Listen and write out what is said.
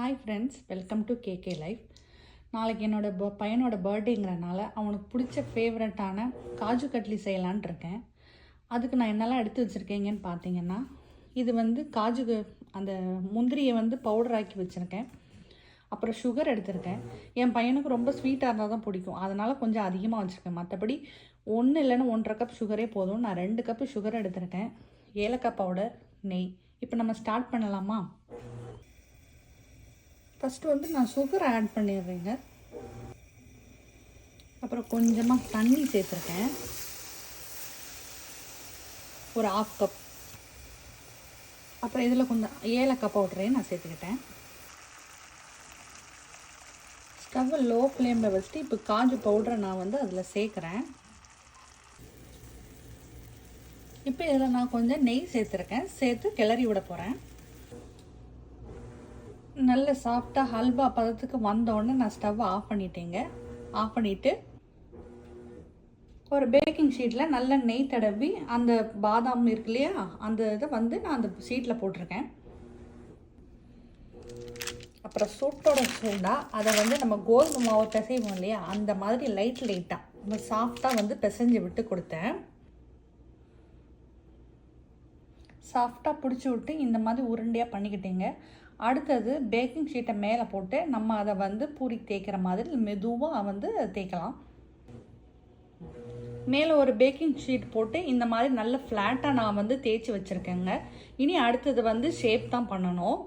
Hi friends, welcome to KK life. நாளைக்கு பையனோட பர்த்டேங்கிறனால அவனுக்கு பிடிச்ச ஃபேவரட்டான காஜு கட்லி செய்யலான் இருக்கேன். அதுக்கு நான் என்னெல்லாம் எடுத்து வச்சுருக்கேங்கன்னு பார்த்தீங்கன்னா, இது அந்த முந்திரியை பவுடர் ஆக்கி வச்சுருக்கேன். அப்புறம் சுகர் எடுத்திருக்கேன். என் பையனுக்கு ரொம்ப ஸ்வீட்டாக இருந்தால் தான் பிடிக்கும், அதனால் கொஞ்சம் அதிகமாக வச்சுருக்கேன். மற்றபடி 1 இல்லைன்னா 1.5 கப் சுகரே போதும். நான் 2 கப்பு சுகர் எடுத்திருக்கேன். ஏலக்காய் பவுடர், நெய். இப்போ நம்ம ஸ்டார்ட் பண்ணலாமா? ஃபஸ்ட்டு நான் சுகர் ஆட் பண்ணிடுறேங்க. அப்புறம் கொஞ்சமாக தண்ணி சேர்த்துருக்கேன், ஒரு 1/2 கப். அப்புறம் இதில் கொஞ்சம் ஏலக்காய் பவுடரையும் நான் சேர்த்துக்கிட்டேன். ஸ்டவ்வை லோ ஃப்ளேமில் வச்சுட்டு இப்போ காஜு பவுடரை நான் அதில் சேர்க்குறேன். இப்போ இதில் நான் கொஞ்சம் நெய் சேர்த்துருக்கேன், சேர்த்து கிளறி விட போகிறேன். நல்ல சாஃப்டாக ஹல்வா பதத்துக்கு வந்தோடனே நான் ஸ்டவ்வை ஆஃப் பண்ணிட்டேங்க. ஆஃப் பண்ணிவிட்டு ஒரு பேக்கிங் ஷீட்டில் நல்ல நெய் தடவி அந்த பாதாம் இருக்கு இல்லையா, அந்த இதை நான் அந்த ஷீட்டில் போட்டிருக்கேன். அப்புறம் சூடாக அதை நம்ம கோதுமை மாவு பிசைவோம் இல்லையா, அந்த மாதிரி லைட்டாக நம்ம சாஃப்டாக பிசைஞ்சு விட்டு கொடுத்தேன். சாஃப்டாக பிடிச்சி விட்டு இந்த மாதிரி உருண்டையாக பண்ணிக்கிட்டேங்க. அடுத்தது பேக்கிங் ஷீட்டை மேலே போட்டு நம்ம அதை பூரி தேய்க்கிற மாதிரி மெதுவாக தேய்க்கலாம். மேலே ஒரு பேக்கிங் ஷீட் போட்டு இந்த மாதிரி நல்ல ஃப்ளாட்டாக நான் தேய்ச்சி வச்சுருக்கேங்க. இனி அடுத்தது ஷேப் தான் பண்ணணும்.